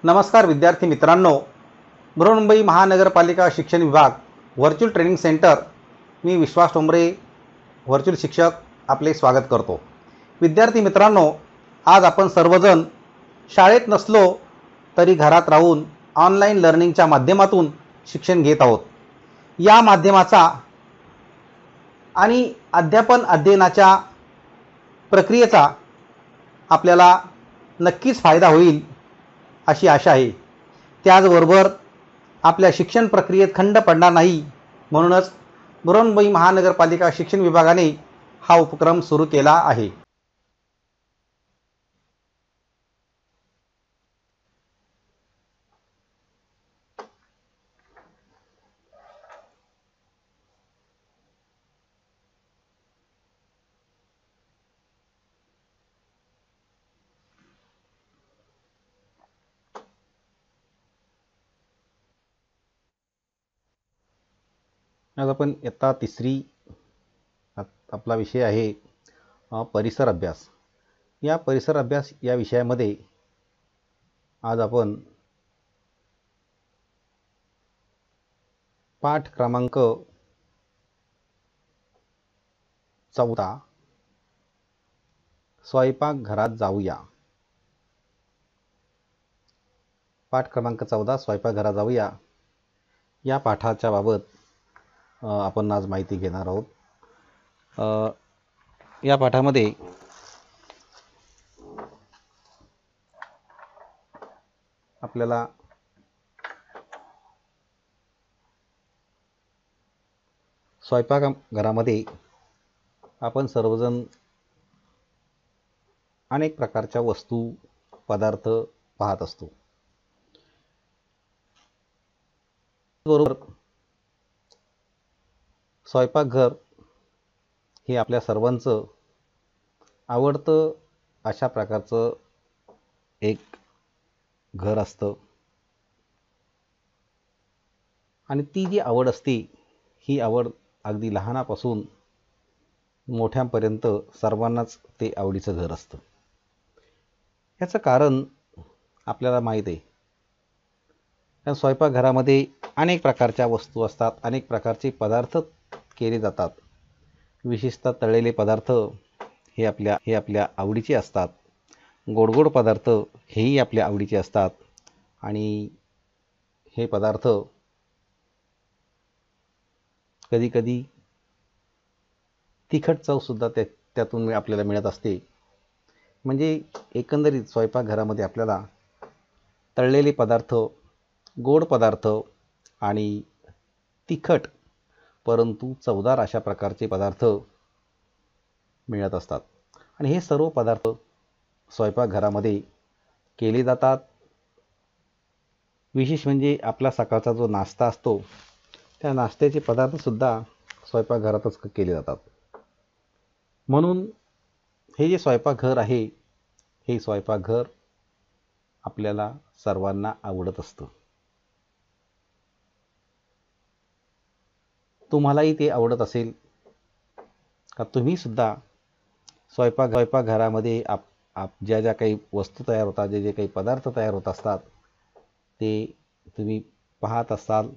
नमस्कार विद्यार्थी मित्रांनो, बृहन्मुंबई महानगरपालिका शिक्षण विभाग व्हर्च्युअल ट्रेनिंग सेंटर, मी विश्वास टोंबरे व्हर्च्युअल शिक्षक आपले स्वागत करतो। विद्यार्थी मित्रांनो, आज आपण सर्वजण शाळेत नसलो तरी घरात राहून ऑनलाईन लर्निंगच्या माध्यमातून शिक्षण घेत आहोत। या माध्यमाचा आणि अध्यापन अध्ययनाच्या प्रक्रियेचा आपल्याला नक्कीच फायदा होईल अशी आशा आहे। त्याचबरोबर आपल्या शिक्षण प्रक्रियेत खंड पडणार नाही, म्हणूनच बृहन्मुंबई महानगरपालिका शिक्षण विभागाने हा उपक्रम सुरू केला आहे। आज आपण इयत्ता तिसरी आपला विषय आहे परिसर अभ्यास। या परिसर अभ्यास या विषयामध्ये आज आपण पाठ क्रमांक 14 स्वयंपाकघरात जाऊया। पाठ क्रमांक 14 स्वयंपाकघरात जाऊया या पाठाच्या बाबत आपण आज माहिती घेणार आहोत। या पाठामध्ये आपल्याला स्वयंपाकघरामध्ये आपण सर्वजण अनेक प्रकारच्या वस्तू पदार्थ पाहत असतो। बरोबर, स्वयंपाकघर हे आपल्या सर्वांचं आवडतं अशा प्रकारचं एक घर असतं आणि ती जी आवड असते ही आवड अगदी लहानापासून मोठ्यांपर्यंत सर्वांनाच ते आवडीचं घर असतं। याचं कारण आपल्याला माहीत आहे, कारण स्वयंपाकघरामध्ये अनेक प्रकारच्या वस्तू असतात, अनेक प्रकारचे पदार्थ केले जातात। विशेषतः तळलेले पदार्थ हे आपल्या आवडीचे असतात, गोड पदार्थ हेही आपल्या आवडीचे असतात आणि हे पदार्थ कधी तिखट चवसुद्धा त्यातून आपल्याला मिळत असते। म्हणजे एकंदरीत स्वयंपाकघरामध्ये आपल्याला तळलेले पदार्थ, गोड पदार्थ आणि तिखट परंतु चवदार अशा प्रकारचे पदार्थ मिळत असतात आणि हे सर्व पदार्थ स्वयंपाकघरामध्ये केले जातात। विशेष म्हणजे आपला सकाळचा जो नाश्ता असतो त्या नाश्त्याचे पदार्थसुद्धा स्वयंपाकघरातच केले जातात। म्हणून हे जे स्वयंपाकघर आहे हे स्वयंपाकघर आपल्याला सर्वांना आवडत असतं। तुम्हालाही ते आवडत असेल का? तुम्ही सुद्धा स्वयंपाकघरामध्ये ज्या काही वस्तू तयार होतात, जे काही पदार्थ तयार होत असतात ते तुम्ही पाहत असाल।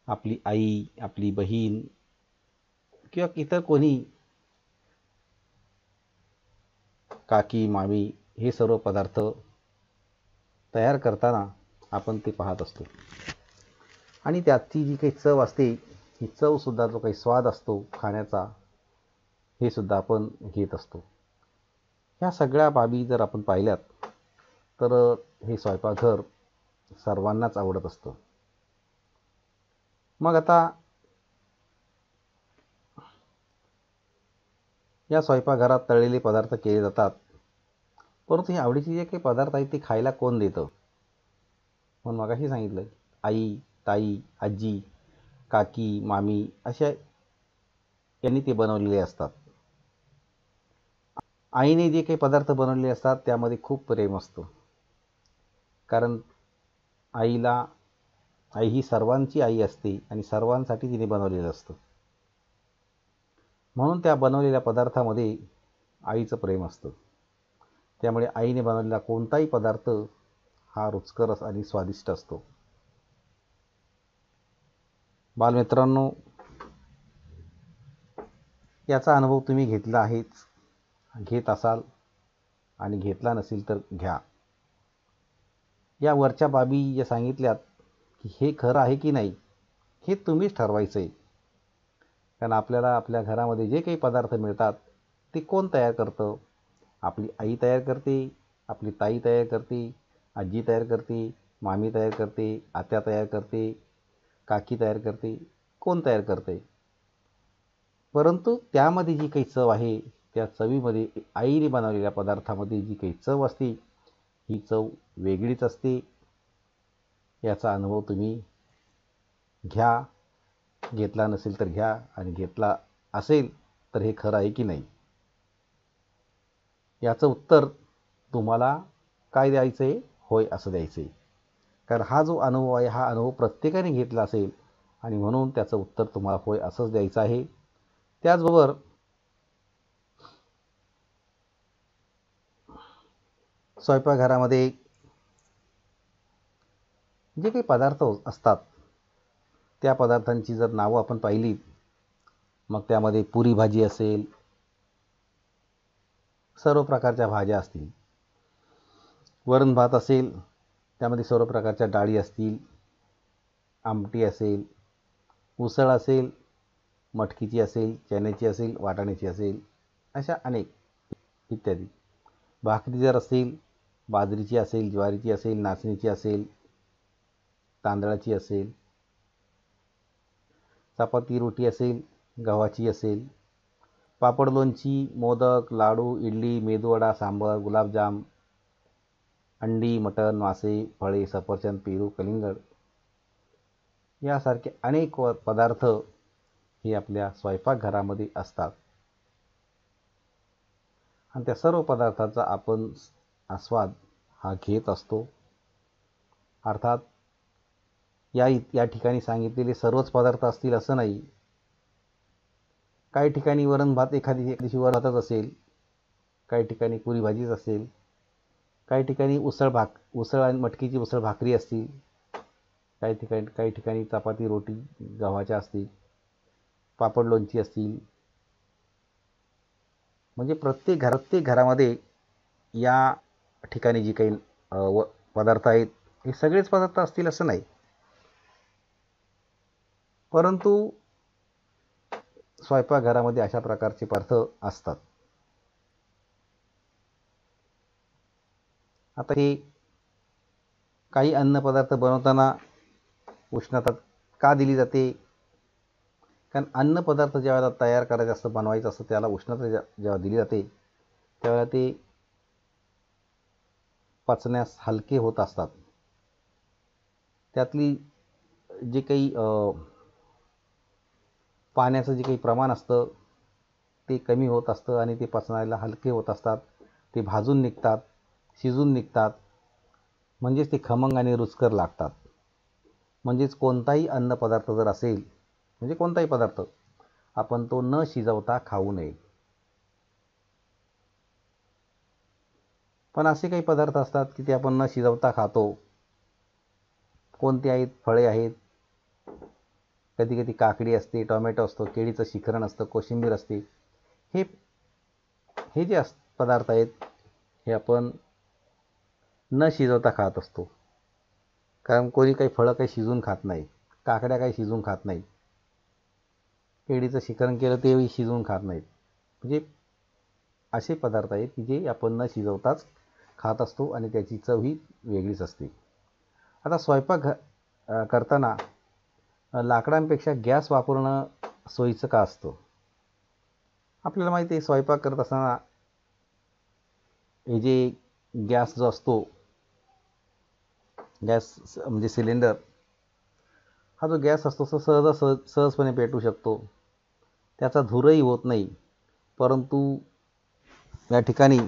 आपली आई, आपली बहीण किंवा इतर कोणी, काकी, मामी हे सर्व पदार्थ तयार करताना आपण ते पाहत असतो आणि त्याची जी काही चव असते, ही चवसुद्धा, जो काही स्वाद असतो खाण्याचा, हे सुद्धा आपण घेत असतो। ह्या सगळ्या बाबी जर आपण पाहिल्यात तर हे स्वयंपाकघर सर्वांनाच आवडत असतं। मग आता या स्वयंपाकघरात तळलेले पदार्थ केले जातात, परंतु हे आवडीचे जे काही पदार्थ आहेत ते खायला कोण देतं? म्हणून मगाशी सांगितलं, आई, ताई, आजी, काकी, मामी अशा यांनी ते बनवलेले असतात। आईने जे काही पदार्थ बनवलेले असतात त्यामध्ये खूप प्रेम असतं, कारण आई ही सर्वांची आई असते आणि सर्वांसाठी तिने बनवलेलं असतं। म्हणून त्या बनवलेल्या पदार्थामध्ये आईचं प्रेम असतं। त्यामुळे आईने बनवलेला कोणताही पदार्थ हा रुचकर आणि स्वादिष्ट असतो. बालमित्रांनो, याचा अनुभव तुम्ही घेतला आहेच, घेत असाल आणि घेतला नसेल तर घ्या. या वरच्या बाबी ज्या सांगितल्यात की हे खरं आहे की नाही हे तुम्हीच ठरवायचं आहे. कारण आपल्याला आपल्या घरामध्ये जे काही पदार्थ मिळतात ते कोण तयार करतं? आपली आई तयार करते, आपली ताई तयार करते, आजी तयार करते, मामी तयार करते, आत्या तयार करते, काकी तयार करते, कोण तयार करते? परंतु त्यामध्ये जी काही चव आहे त्या चवीमध्ये आईने बनवलेल्या पदार्थामध्ये जी काही चव असते ही चव वेगळीच असते. याचा अनुभव तुम्ही घ्या. घेतला नसेल तर घ्या आणि घेतला असेल तर हे खरं आहे की नाही याचं उत्तर तुम्हाला काय द्यायचं आहे? होय असं द्यायचं आहे. कारण हा जो अनुभव आहे हा अनुभव प्रत्येकाने घेतला असेल आणि म्हणून त्याचं उत्तर तुम्हाला होय असंच द्यायचं आहे. त्याचबरोबर स्वयंपाकघरामध्ये जे काही पदार्थ असतात त्या पदार्थांची जर नावं आपण पाहिली मग त्यामध्ये पुरी भाजी असेल, सर्व प्रकारच्या भाज्या असतील, वरण भात असेल त्यामध्ये सर्व प्रकारच्या डाळी असतील, आमटी असेल, उसळ असेल, मटकीची असेल, चण्याची असेल, वाटाण्याची असेल, अशा अनेक इत्यादी. भाकरी जर असेल बाजरीची असेल, ज्वारीची असेल, नाचणीची असेल, तांदळाची असेल, चपाती रोटी असेल, गव्हाची असेल, पापड, लोणची, मोदक, लाडू, इडली, मेदूवडा, सांबर, गुलाबजाम, अंडी, मटण, मासे, फळे, सफरचंद, पेरू, कलिंगड यासारखे अनेक पदार्थ हे आपल्या स्वयंपाकघरामध्ये असतात आणि त्या सर्व पदार्थाचा आपण आस्वाद हा घेत असतो. अर्थात या ठिकाणी सांगितलेले सर्वच पदार्थ असतील असं नाही. काही ठिकाणी वरण भात एखादी वरण भातच असेल, काही ठिकाणी पुरी भाजीच असेल, काही ठिकाणी उसळ आणि मटकीची उसळ भाकरी असतील, काही ठिकाणी चपाती रोटी गव्हाच्या असतील, पापड लोणची असतील. म्हणजे प्रत्येक घरामध्ये या ठिकाणी जी काही पदार्थ आहेत हे सगळेच पदार्थ असतील असं नाही. परंतु स्वयंपाकघरामध्ये अशा प्रकारचे पदार्थ असतात. आता हे काही अन्नपदार्थ बनवताना उष्णता का दिली जाते? कारण अन्नपदार्थ ज्यावेळेला तयार करायचं असतं, बनवायचं असतं, त्याला उष्णता जेव्हा दिली जाते त्यावेळेला ते पचण्यास हलके होत असतात. त्यातली जे काही पाण्याचं जे काही प्रमाण असतं ते कमी होत असतं आणि ते पचनायला हलके होत असतात. ते भाजून निघतात, शिजून निघतात, म्हणजेच ते खमंग आणि रुचकर लागतात. म्हणजेच कोणताही अन्नपदार्थ जर असेल, म्हणजे कोणताही पदार्थ आपण तो न शिजवता खाऊ नये. पण असे काही पदार्थ असतात की ते आपण न शिजवता खातो. कोणते आहेत? फळे आहेत, कधी कधी काकडी असते, टोमॅटो असतो, केळीचं शिखरण असतं, कोशिंबीर असते. हे जे पदार्थ आहेत हे आपण न शिजवता खात असतो. कारण कोणी काही फळं काही शिजून खात नाही, काकड्या काही शिजून खात नाहीत, केळीचं शिखरण केलं तेही शिजवून खात नाहीत. म्हणजे असे पदार्थ आहेत की जे आपण न शिजवताच खात असतो आणि त्याची चव ही वेगळीच असते. आता स्वयंपाक करताना लाकडांपेक्षा गॅस वापरणं सोयीचं का असतं? आपल्याला माहिती आहे स्वयंपाक करत असताना हे जे गॅस जो असतो, गॅस म्हणजे सिलेंडर, हा जो गॅस असतो तो सहजपणे पेटू शकतो. त्याचा धूरही होत नाही. परंतु या ठिकाणी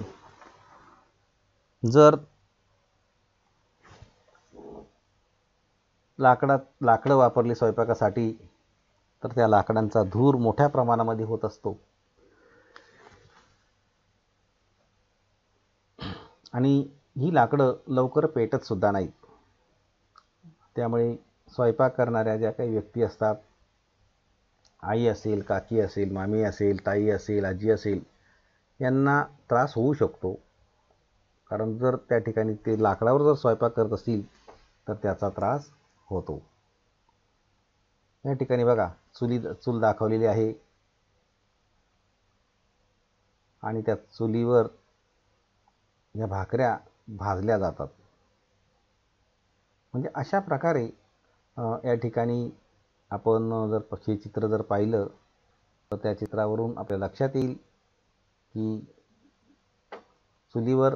जर लाकडं वापरली स्वयंपाकासाठी तर त्या लाकडांचा धूर मोठ्या प्रमाणामध्ये होत असतो आणि ही लाकडं लवकर पेटत सुद्धा नाहीत. त्यामुळे स्वयंपाक करणाऱ्या ज्या काही व्यक्ती असतात, आई असेल, काकी असेल, मामी असेल, ताई असेल, आजी असेल, यांना त्रास होऊ शकतो. कारण जर त्या ठिकाणी ते लाकडावर जर स्वयंपाक करत असतील तर त्याचा त्रास होतो. या ठिकाणी बघा चूल दाखवलेली आहे आणि त्या चुलीवर या भाकऱ्या भाजल्या जातात. म्हणजे अशा प्रकारे या ठिकाणी आपण जर हे चित्र जर पाहिलं तर त्या चित्रावरून आपल्या लक्षात येईल की चुलीवर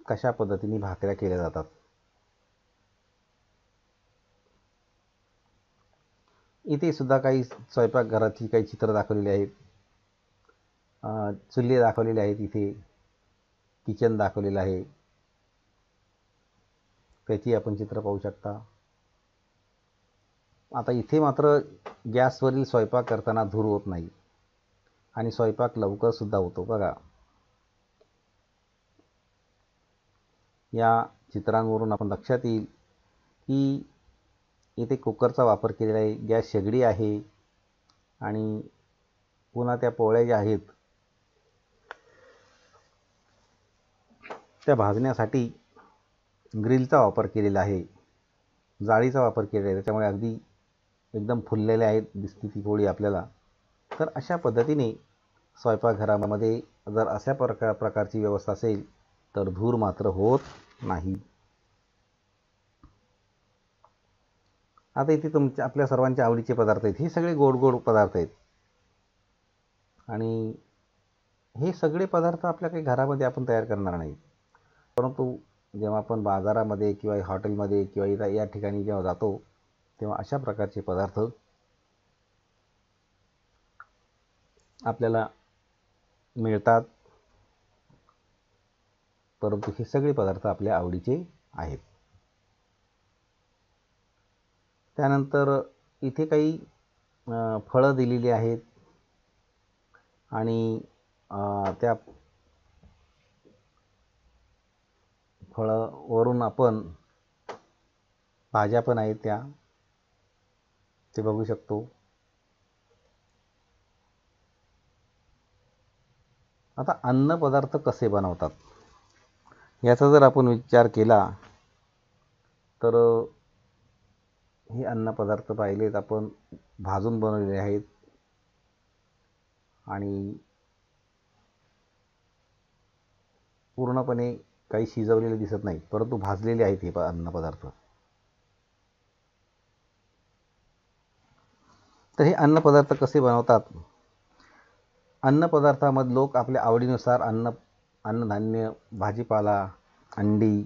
कशा पद्धतीने भाकऱ्या केल्या जातात. इथे सुद्धा काही स्वयंपाकघराची काही चित्र दाखवलेली आहेत. चुली दाखवलेले आहेत. इथे किचन दाखवलेलं आहे, त्याची आपण चित्र पाहू शकता. आता इथे मात्र गॅसवरील स्वयंपाक करताना धूर होत नाही आणि स्वयंपाक लवकर सुद्धा होतो. बघा या चित्रांवरून आपण लक्षात येईल की इथे कुकरचा वापर केलेला आहे, गॅस शेगडी आहे आणि पुन्हा त्या पोळ्या ज्या आहेत त्या भाजण्यासाठी ग्रिलचा वापर केलेला आहे, जाळीचा वापर केलेला आहे. त्याच्यामुळे अगदी एकदम फुललेल्या आहेत दिसती ती पोळी आपल्याला. तर अशा पद्धतीने स्वयंपाकघरामध्ये जर अशा प्रकारची व्यवस्था असेल तर धूर मात्र होत नाही. आता इथे आपल्या सर्वांच्या आवडीचे पदार्थ आहेत. हे सगळे गोड गोड पदार्थ आहेत आणि हे सगळे पदार्थ आपल्या काही घरामध्ये आपण तयार करणार नाही. परंतु जेव्हा आपण बाजारामध्ये किंवा हॉटेलमध्ये किंवा या ठिकाणी जेव्हा जातो तेव्हा अशा प्रकारचे पदार्थ आपल्याला मिळतात. परंतु हे सगळे पदार्थ आपल्या आवडीचे आहेत. त्यानंतर इथे काही फळं दिलेली आहेत आणि त्या फळावरून आपण भाज्या पण आहेत त्या ते बघू शकतो. आता अन्न पदार्थ कसे बनवतात याचा जर आपण विचार केला तर हे अन्न पदार्थ पाहिलेत आपण भाजून बनवलेले आहेत आणि पूर्णपणे काही शिजवलेले दिसत नाही, परंतु भाजलेले आहेत हे अन्न पदार्थ. तर हे अन्न पदार्थ कसे बनवतात? अन्न पदार्थामध्ये लोक आपल्या आवडीनुसार अन्नधान्य, भाजीपाला, अंडी,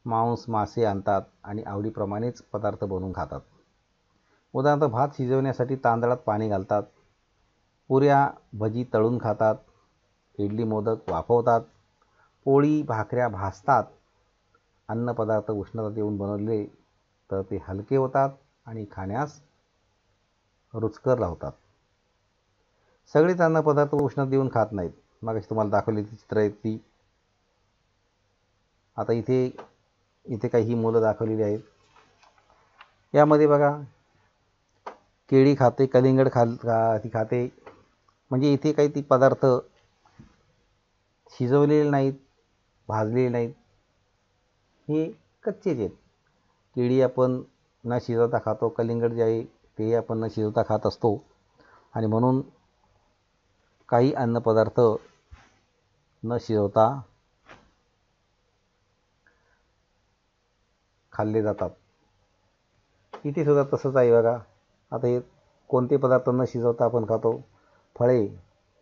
मांस, मासे आणतात आणि आवडीप्रमाणेच पदार्थ बनवून खातात. उदाहरणार्थ भात शिजवण्यासाठी तांदळात पाणी घालतात, पुऱ्या भजी तळून खातात, इडली मोदक वाफवतात, पोळी भाकऱ्या भाजतात. अन्नपदार्थ उष्णता देऊन बनवले तर ते हलके होतात आणि खाण्यास रुचकर लावतात. सगळेच अन्नपदार्थ उष्णता देऊन खात नाहीत. मागाशी तुम्हाला दाखवली ती चित्र आहेत ती. आता इथे काही मुलं दाखवलेली आहेत. यामध्ये बघा केळी खाते, कलिंगड ती खाते. म्हणजे इथे काही ती पदार्थ शिजवलेले नाहीत, भाजलेले नाहीत, हे कच्चेच आहेत. केळी आपण न शिजवता खातो, कलिंगड जे आहे ते आपण न शिजवता खात असतो आणि म्हणून काही अन्नपदार्थ न शिजवता खाल्ले जातात. इथे सुद्धा तसंच आहे बघा. आता हे कोणते पदार्थ न शिजवता आपण खातो? फळे,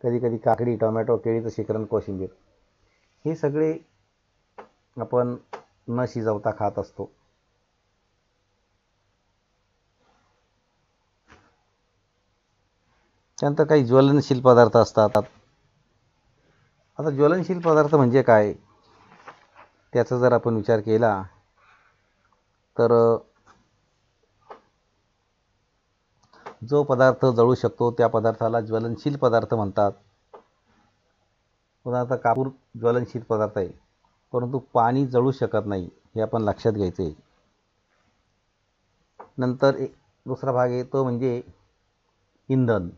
कधी काकडी, टोमॅटो, केळीचं शिकरण, कोशिंबीर, हे सगळे आपण न शिजवता खात असतो. त्यानंतर काही ज्वलनशील पदार्थ असतात. आता ज्वलनशील पदार्थ म्हणजे काय त्याचा जर आपण विचार केला तर जो पदार्थ जळू शकतो त्या पदार्थाला ज्वलनशील पदार्थ म्हणतात. उदाहरणार्थ कापूर ज्वलनशील पदार्थ आहे, परंतु पाणी जळू शकत नाही, हे आपण लक्षात घ्यायचं आहे. नंतर दुसरा भाग आहे तो म्हणजे इंधन.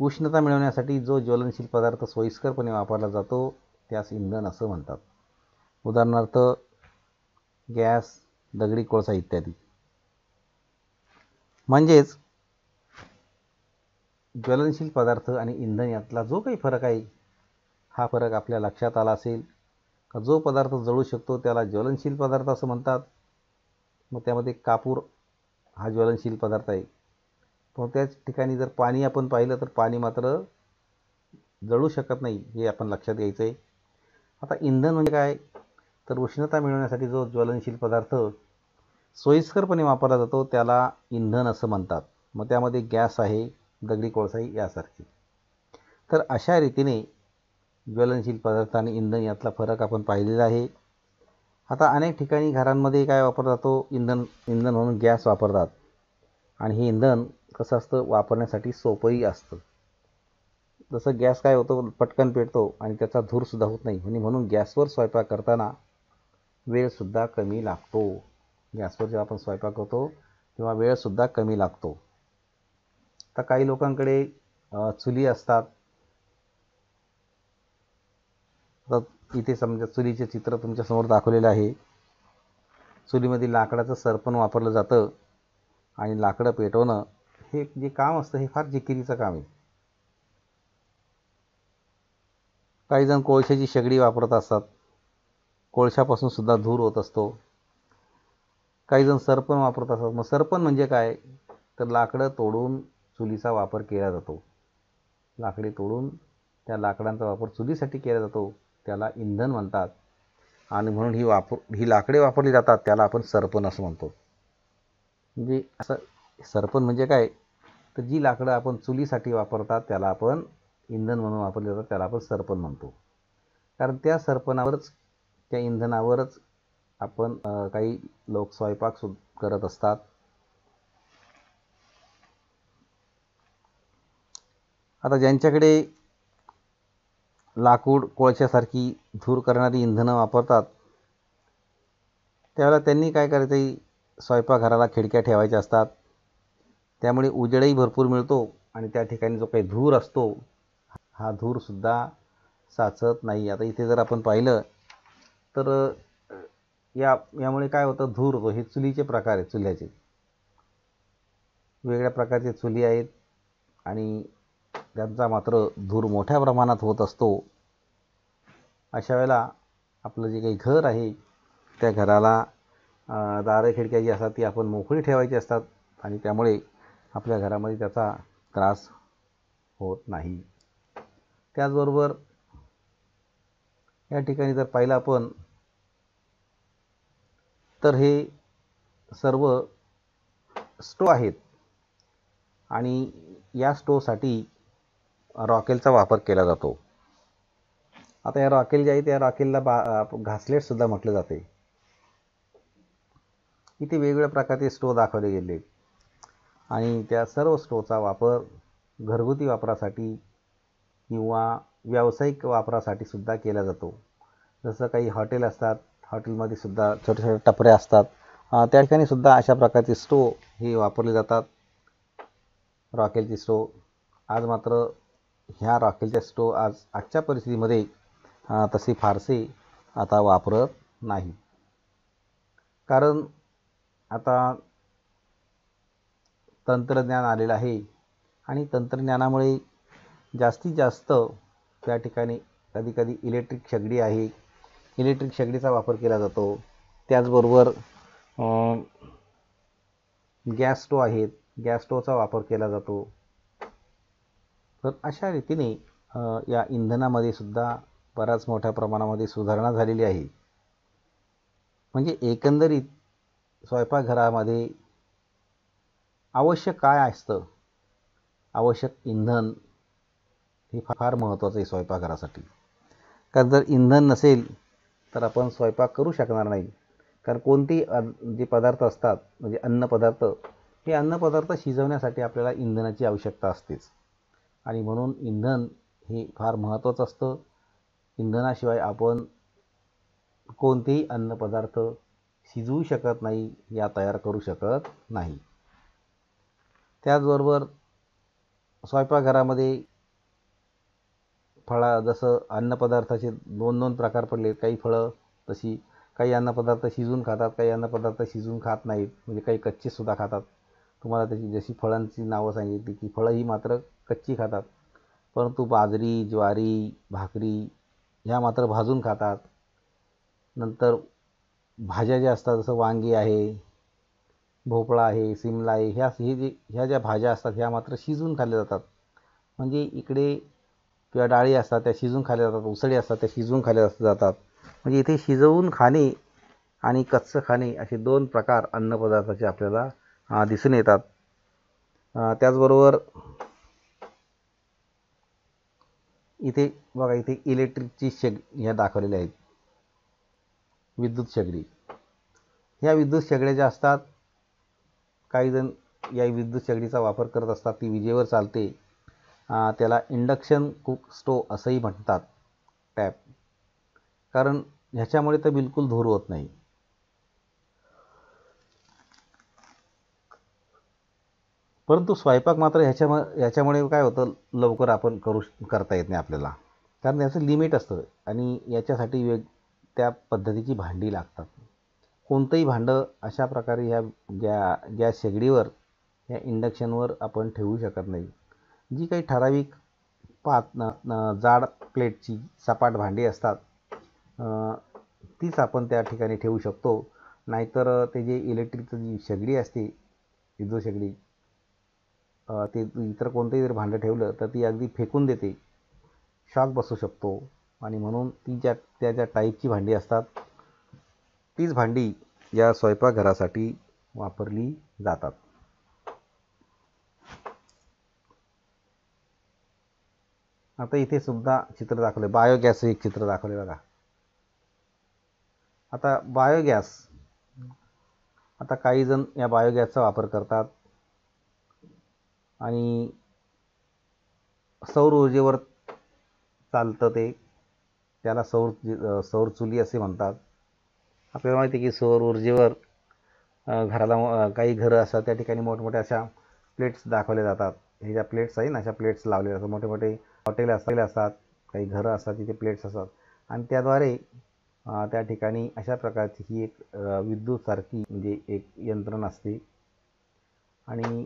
उष्णता मिळवण्यासाठी जो ज्वलनशील पदार्थ सोयीस्करपणे वापरला जातो त्यास इंधन असं म्हणतात. उदाहरणार्थ गॅस, दगडी कोळसा इत्यादी. म्हणजेच ज्वलनशील पदार्थ आणि इंधन यातला जो काही फरक आहे, हा फरक आपल्या लक्षात आला असेल का जो पदार्थ जळू शकतो त्याला ज्वलनशील पदार्थ असं म्हणतात. मग त्यामध्ये कापूर हा ज्वलनशील पदार्थ आहे, पण त्याच ठिकाणी जर पाणी आपण पाहिलं तर पाणी मात्र जळू शकत नाही, हे आपण लक्षात घ्यायचं आहे. आता इंधन म्हणजे काय, तर उष्णता मिळवण्यासाठी जो ज्वलनशील पदार्थ सोयीस्करपणे वापरला जातो त्याला इंधन असं म्हणतात. मग त्यामध्ये गॅस आहे, दगडी कोळसा यासारखी. तर अशा रीतीने ज्वलनशील पदार्थ आणि इंधन यातला फरक आपण पाहिलेला आहे. आता अनेक ठिकाणी घरांमध्ये काय वापरला जातो, इंधन म्हणून गॅस वापरतात. आणि हे इंधन कसं असतं, वापरण्यासाठी सोपंही असतं. जसं गॅस काय होतो, पटकन पेटतो आणि त्याचा धूरसुद्धा होत नाही, आणि म्हणून गॅसवर स्वयंपाक करताना वेळसुद्धा कमी लागतो. गॅसवर जेव्हा आपण स्वयंपाक करतो तेव्हा वेळसुद्धा कमी लागतो. तर काही लोकांकडे चुली असतात. तर इथे समजा चुलीचे चित्र तुमच्यासमोर दाखवलेलं आहे. चुलीमध्ये लाकडाचं सरपण वापरलं जातं आणि लाकडं पेटवणं हे जे काम असतं हे फार जिकिरीचं काम आहे. काही जण कोळशाची शेगडी वापरत असतात, कोळशापासून सुद्धा धूर होत असतो. काही जण सरपण वापरत असतात. मग सरपण म्हणजे काय, तर लाकडं तोडून चुलीचा वापर केला जातो. लाकडे तोडून त्या लाकडांचा वापर चुलीसाठी केला जातो, त्याला इंधन म्हणतात. आणि म्हणून ही लाकडे वापरली जातात, त्याला आपण सरपण असं म्हणतो. म्हणजे असं सरपण म्हणजे काय, तर जी लाकडं आपण चुलीसाठी वापरतात त्याला आपण इंधन म्हणून वापरली जातात, त्याला आपण सरपण म्हणतो. कारण त्या सरपणावरच, त्या इंधनावरच आपण काही लोक स्वयंपाक करत असतात. आता ज्यांच्याकडे लाकूड, कोळशासारखी धूर करणारी इंधनं वापरतात, त्यावेळेला त्यांनी काय करायचं आहे, स्वयंपाकघराला खिडक्या ठेवायच्या असतात. त्यामुळे उजेडही भरपूर मिळतो आणि त्या ठिकाणी जो काही धूर असतो हा धूरसुद्धा साचत नाही. आता इथे जर आपण पाहिलं तर यामुळे काय होतं, धूर होतो. हे चुलीचे प्रकार आहेत. चुल्याचे वेगळ्या प्रकारचे चुली आहेत आणि त्यांचा मात्र धूर मोठ्या प्रमाणात होत असतो. अशा वेळेला आपलं जे काही घर आहे त्या घराला दारं खिडक्या जी असतात ती आपण मोकळी ठेवायची असतात आणि त्यामुळे आपल्या घरामध्ये त्याचा त्रास होत नाही. त्याचबरोबर या ठिकाणी जर पाहिलं आपण तर हे सर्व स्टोव आहेत आणि या स्टोवसाठी रॉकेलचा वापर केला जातो. आता या रॉकेल जे आहे त्या रॉकेलला घासलेटसुद्धा म्हटलं जाते. इथे वेगवेगळ्या प्रकारचे स्टोव दाखवले गेले आणि त्या सर्व स्टोवचा वापर घरगुती वापरासाठी किंवा व्यावसायिक वापरासाठी सुद्धा केला जातो. जसं काही हॉटेल असतात, हॉटेलमध्ये सुद्धा छोटे छोटे टपऱ्या असतात, त्या ठिकाणी सुद्धा अशा प्रकारचे स्टोव हे वापरले जातात, रॉकेलचे स्टोव. आज मात्र ह्या रॉकेलच्या स्टोव आजच्या परिस्थितीमध्ये तसे फारसे आता वापरत नाही. कारण आता तंत्रज्ञान आलेलं आहे आणि तंत्रज्ञानामुळे जास्तीत जास्त त्या ठिकाणी कधीकधी इलेक्ट्रिक शेगडी आहे, इलेक्ट्रिक शेगडीचा वापर केला जातो. त्याचबरोबर गॅस स्टोव आहेत, गॅस स्टोवचा वापर केला जातो. तर अशा रीतीने या इंधनामध्ये सुद्धा बऱ्याच मोठ्या प्रमाणामध्ये सुधारणा झालेली आहे. म्हणजे एकंदरीत स्वयंपाकघरामध्ये आवश्यक काय असतं, आवश्यक इंधन हे फार महत्त्वाचं आहे स्वयंपाकघरासाठी. कारण जर इंधन नसेल तर आपण स्वयंपाक करू शकणार नाही. कारण कोणती जे पदार्थ असतात म्हणजे अन्नपदार्थ, हे अन्नपदार्थ शिजवण्यासाठी आपल्याला इंधनाची आवश्यकता असतेच आणि म्हणून इंधन हे फार महत्त्वाचं असतं. इंधनाशिवाय आपण कोणतेही अन्नपदार्थ शिजवू शकत नाही या तयार करू शकत नाही. त्याचबरोबर स्वयंपाकघरामध्ये जसं अन्नपदार्थाचे दोन दोन प्रकार पडले. काही फळं तशी काही अन्नपदार्थ शिजवून खातात, काही अन्नपदार्थ शिजवून खात नाहीत, म्हणजे काही कच्चेसुद्धा खातात. तुम्हाला त्याची जशी फळांची नावं सांगितली की फळं ही मात्र कच्ची खातात, परंतु बाजरी, ज्वारी, भाकरी ह्या मात्र भाजून खातात. नंतर भाज्या ज्या असतात जसं वांगी आहे, भोपळा आहे, सिमला आहे, ह्या ज्या भाज्या असतात ह्या मात्र शिजवून खाल्ल्या जातात. म्हणजे इकडे किंवा डाळी असतात त्या शिजवून खाल्ल्या जातात, उसळी असतात त्या शिजवून खाल्ल्या जातात. म्हणजे इथे शिजवून खाणे आणि कच्चं खाणे असे दोन प्रकार अन्नपदार्थाचे आपल्याला दिसून येतात. त्याचबरोबर इथे बघा, इथे इलेक्ट्रिकची ह्या दाखवलेल्या आहेत, विद्युत शेगडी. ह्या विद्युत शेगड्या ज्या असतात, काही जण या विद्युत शेगडीचा वापर करत असतात. ती विजेवर चालते. त्याला इंडक्शन कुक स्टोव असंही म्हणतात, टॅप. कारण ह्याच्यामुळे तर बिलकुल धूर होत नाही. परंतु स्वयंपाक मात्र ह्याच्यामुळे काय होतं, लवकर आपण करता येत नाही आपल्याला, कारण याचं लिमिट असतं आणि याच्यासाठी त्या पद्धतीची भांडी लागतात. कोणतंही भांडं अशा प्रकारे ह्या गॅस शेगडीवर या इंडक्शनवर आपण ठेवू शकत नाही. जी काही ठराविक जाड प्लेटची सपाट भांडी असतात तीच आपण त्या ठिकाणी ठेवू शकतो. नाहीतर ते जे इलेक्ट्रिकचं जी शेगडी असते, विद्युत शेगडी, ते इतर कोणतंही जर भांडं ठेवलं तर ती अगदी फेकून देते, शॉक बसू शकतो. आणि म्हणून त्या ज्या टाईपची भांडी असतात तीच भांडी या स्वयंपाकघरासाठी वापरली जातात. आता इथे सुद्धा चित्र दाखवलं, बायोगॅसचं एक चित्र दाखवलं बघा. आता बायोगॅस, आता काही जण या बायोगॅसचा वापर करतात आणि सौर ऊर्जेवर चालतं ते, त्याला सौर चुली असे म्हणतात. आपल्याला माहिती आहे की सौर ऊर्जेवर घराला काही घरं असतात त्या ठिकाणी मोठमोठ्या अशा प्लेट्स दाखवल्या जातात. हे ज्या प्लेट्स आहे ना, अशा प्लेट्स लावलेल्या असतात. मोठे मोठे हॉटेल असतात, काही घरं असतात तिथे प्लेट्स असतात आणि त्याद्वारे त्या ठिकाणी अशा प्रकारची ही एक विद्युतसारखी म्हणजे एक यंत्रणा असते. आणि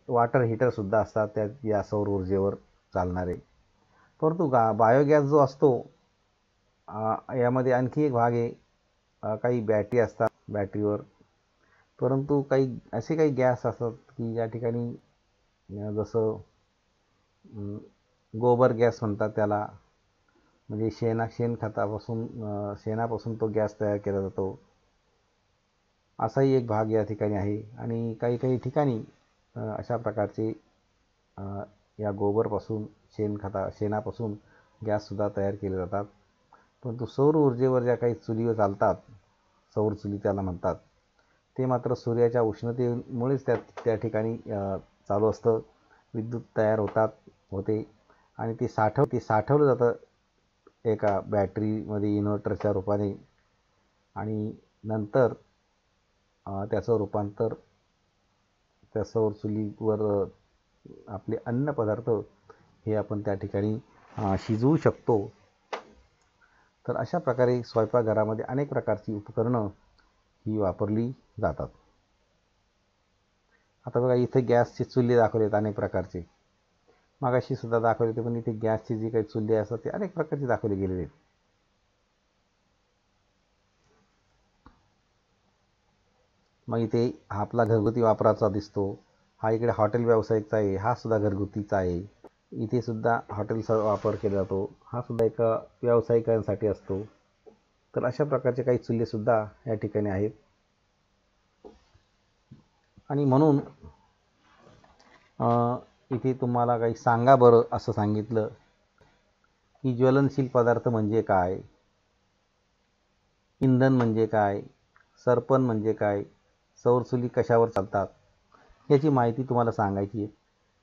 वॉटर हीटरसुद्धा असतात त्या या सौर ऊर्जेवर चालणारे. परंतु बायोगॅस जो असतो यामध्ये आणखी एक भाग आहे, काही बॅटरी असतात बॅटरीवर. परंतु काही गॅस असतात की ज्या ठिकाणी जसं गोबर गॅस म्हणतात त्याला, म्हणजे शेणापासून तो गॅस तयार केला जातो. असाही एक भाग या ठिकाणी आहे. आणि काही ठिकाणी अशा प्रकारचे या गोबरपासून शेणापासून गॅससुद्धा तयार केले जातात. परंतु सौर ऊर्जेवर ज्या काही चुलीवर चालतात, सौर चुली त्याला म्हणतात, ते मात्र सूर्याच्या उष्णतेमुळेच त्या ठिकाणी चालू असतं. विद्युत तयार होते आणि ते साठवलं जातं एका बॅटरीमध्ये इन्व्हर्टरच्या रूपाने. आणि नंतर त्याचं रूपांतर त्या सौर चुलीवर आपले अन्नपदार्थ हे आपण त्या ठिकाणी शिजवू शकतो. तर अशा प्रकारे स्वयंपाकघरामध्ये अनेक प्रकारची उपकरणं ही वापरली जातात. आता बघा, इथे गॅसचे चुल्हे दाखवलेत अनेक प्रकारचे, मागाशी सुद्धा दाखवले होते, पण इथे गॅसची जी काही चुल्हे असतात ते अनेक प्रकारचे दाखवले गेलेले आहेत. मग इथे हा आपला घरगुती वापराचा दिसतो. हा इकडे हॉटेल व्यावसायिकचा आहे, हा सुद्धा घरगुतीचा आहे. इथे सुद्धा हॉटेलचा वापर केला जातो, हा सुद्धा एका व्यावसायिकांसाठी असतो. तर अशा प्रकारचे काही चुल्हेसुद्धा या ठिकाणी आहेत. आणि म्हणून इथे तुम्हाला काही सांगा बरं असं सांगितलं की ज्वलनशील पदार्थ म्हणजे काय, इंधन म्हणजे काय, सरपण म्हणजे काय, सौर चुली कशावर चालतात, याची माहिती तुम्हाला सांगायची आहे.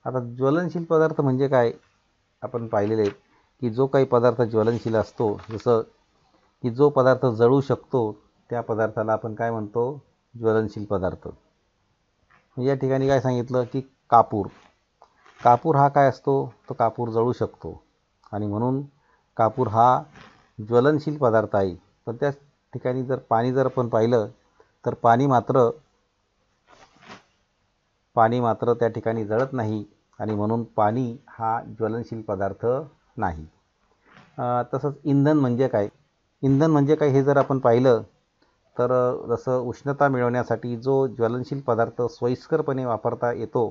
आता ज्वलनशील पदार्थ म्हणजे काय आपण पाहिलेले आहेत की जो काही पदार्थ ज्वलनशील असतो, जसं की जो पदार्थ जळू शकतो त्या पदार्थाला आपण काय म्हणतो, ज्वलनशील पदार्थ. या ठिकाणी काय सांगितलं की कापूर. कापूर हा काय असतो, तो कापूर जळू शकतो आणि म्हणून कापूर हा ज्वलनशील पदार्थ आहे. पण त्याच ठिकाणी जर पाणी जर आपण पाहिलं तर पाणी मात्र त्या ठिकाणी जळत नाही आणि म्हणून पाणी हा ज्वलनशील पदार्थ नाही. तसंच इंधन म्हणजे काय, इंधन म्हणजे काय हे जर आपण पाहिलं तर जसं उष्णता मिळवण्यासाठी जो ज्वलनशील पदार्थ सोयीस्करपणे वापरता येतो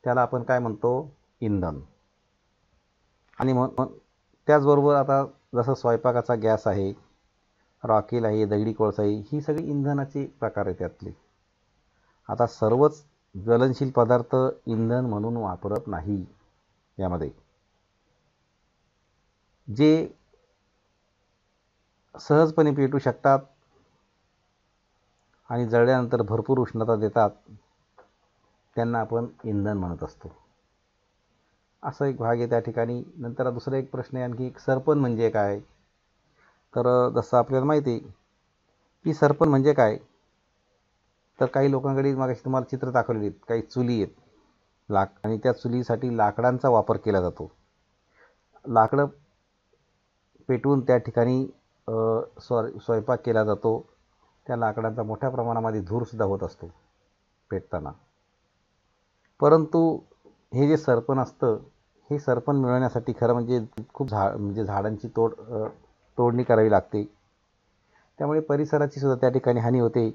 त्याला आपण काय म्हणतो, इंधन. आणि मग त्याचबरोबर आता जसं स्वयंपाकाचा गॅस आहे, रॉकेल आहे, दगडी कोळसा आहे, ही सगळी इंधनाचे प्रकार आहेत त्यातले. आता सर्वच ज्वलनशील पदार्थ इंधन म्हणून वापरत नाही. यामध्ये जे सहजपणे पेटू शकतात आणि जळल्यानंतर भरपूर उष्णता देतात त्यांना आपण इंधन म्हणत असतो. असा एक भाग आहे त्या ठिकाणी. नंतर दुसरा एक प्रश्न आहे आणखी, सरपण म्हणजे काय. तर जसं आपल्याला माहिती आहे की सरपण म्हणजे काय, तर काही लोकांकडे मागाशी तुम्हाला चित्र दाखवलेली आहेत, काही चुली आहेत आणि त्या चुलीसाठी लाकडांचा वापर केला जातो. लाकडं पेटवून त्या ठिकाणी स्वयंपाक केला जातो. त्या लाकडांचा मोठ्या प्रमाणामध्ये धूरसुद्धा होत असतो पेटताना. परंतु हे जे सरपण असतं, हे सरपण मिळवण्यासाठी खरं म्हणजे खूप झाडांची तोडणी करावी लागते. त्यामुळे परिसराची सुद्धा त्या ठिकाणी हानी होते.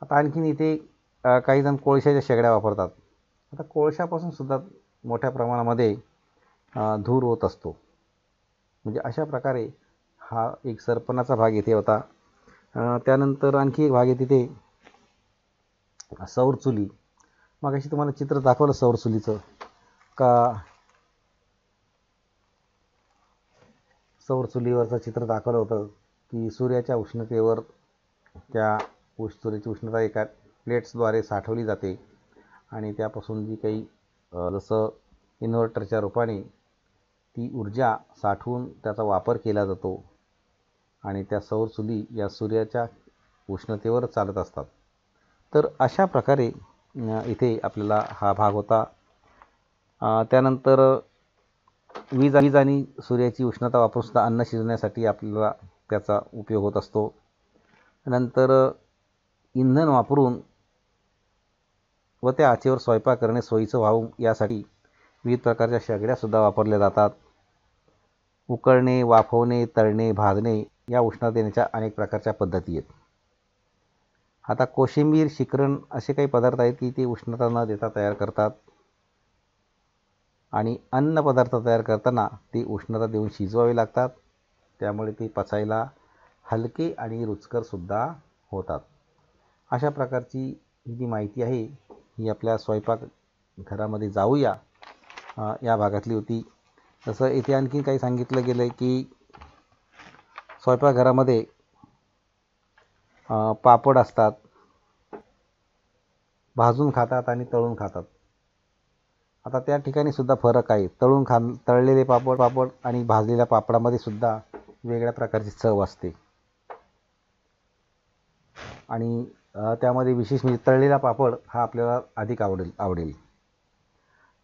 आता आणखीन इथे काही जण कोळशाच्या शेगड्या वापरतात. आता कोळशापासून सुद्धा मोठ्या प्रमाणामध्ये धूर होत असतो. म्हणजे अशा प्रकारे हा एक सरपणाचा भाग इथे होता. त्यानंतर आणखी एक भाग आहे तिथे सौर चुली. मग अशी तुम्हाला चित्र दाखवलं सौर चुलीचं का, सौर चुलीवरचं चित्र दाखवलं होतं की सूर्याच्या उष्णतेवर त्या सूर्याची उष्णता एका प्लेट्सद्वारे साठवली जाते आणि त्यापासून जी काही जसं इन्व्हर्टरच्या रूपाने ती ऊर्जा साठवून त्याचा वापर केला जातो आणि त्या सौर चुली या सूर्याच्या उष्णतेवर चालत असतात. तर अशा प्रकारे इथे आपल्याला हा भाग होता. त्यानंतर वीज आणि सूर्याची उष्णता वापरून सुद्धा अन्न शिजवण्यासाठी आपल्याला त्याचा उपयोग होत असतो. नंतर इंधन वापरून व त्या आचेवर स्वयंपाक करणे सोयीचं व्हावं यासाठी विविध प्रकारच्या शेगड्यासुद्धा वापरल्या जातात. उकळणे, वाफवणे, तळणे, भाजणे या उष्णता देण्याच्या अनेक प्रकारच्या पद्धती आहेत. आता कोशिंबीर, शिकरण असे काही पदार्थ आहेत की ते उष्णता न देता तयार करतात आणि अन्न पदार्थ तयार करताना ते उष्णता देऊन शिजवावे लागतात. त्यामुळे ते पचायला हलके आणि रुचकरसुद्धा होतात. अशा प्रकारची ही जी माहिती आहे ही आपल्या स्वयंपाक घरामध्ये जाऊया या भागातली होती. तसं इथे आणखी काही सांगितलं गेलं आहे की स्वयंपाकघरामध्ये पापड असतात, भाजून खातात आणि तळून खातात. आता त्या ठिकाणी सुद्धा फरक आहे. तळलेले पापड आणि भाजलेल्या पापडामध्ये सुद्धा वेगळ्या प्रकारची चव असते आणि त्यामध्ये विशेष म्हणजे तळलेला पापड हा आपल्याला अधिक आवडेल.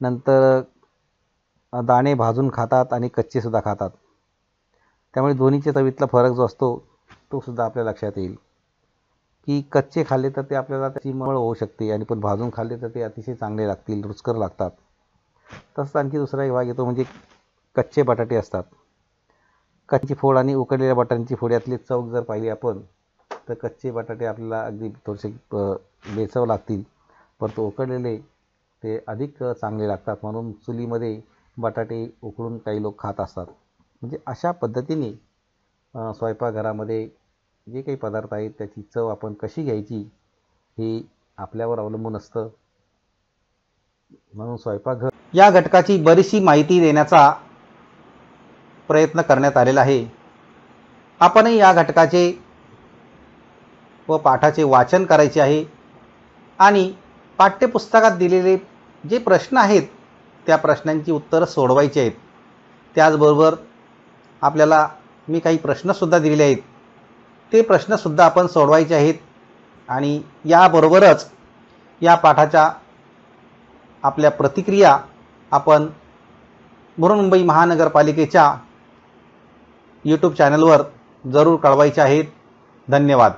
नंतर दाणे भाजून खातात आणि कच्चेसुद्धा खातात. त्यामुळे दोन्हीच्या चवीतला फरक जो असतो तो सुद्धा आपल्या लक्षात येईल की कच्चे खाल्ले तर ते आपल्याला त्याची मळ होऊ शकते आणि पण भाजून खाल्ले तर ते अतिशय चांगले लागतील, रुचकर लागतात. तसंच आणखी दुसरा एक भाग येतो म्हणजे कच्चे बटाटे असतात. कच्ची फोड आणि उकडलेल्या बटाट्यांची फोड यातली चव जर पाहिली आपण तर कच्चे बटाटे आपल्याला अगदी थोडेसे बेचव लागतील, परंतु उकडलेले ते अधिक चांगले लागतात. म्हणून चुलीमध्ये बटाटे उकडून काही लोक खात असतात. म्हणजे अशा पद्धतीने स्वयंपाकघरामध्ये जे काही पदार्थ आहेत त्याची चव आपण कशी घ्यायची हे आपल्यावर अवलंबून असतं. म्हणून स्वयंपाकघर या घटकाची बरीचशी माहिती देण्याचा प्रयत्न करण्यात आलेला आहे. आपणही या घटकाचे व पाठाचे वाचन करायचे आहे आणि पाठ्यपुस्तकात दिलेले जे प्रश्न आहेत त्या प्रश्नांची उत्तरं सोडवायची आहेत. त्याचबरोबर आपल्याला मी काही प्रश्नसुद्धा दिलेले आहेत, ते प्रश्नसुद्धा आपण सोडवायचे आहेत आणि याबरोबरच या पाठाच्या आपल्या प्रतिक्रिया आपण बृहन्मुंबई महानगरपालिकेच्या यूट्यूब चॅनलवर जरूर कळवायच्या आहेत. धन्यवाद.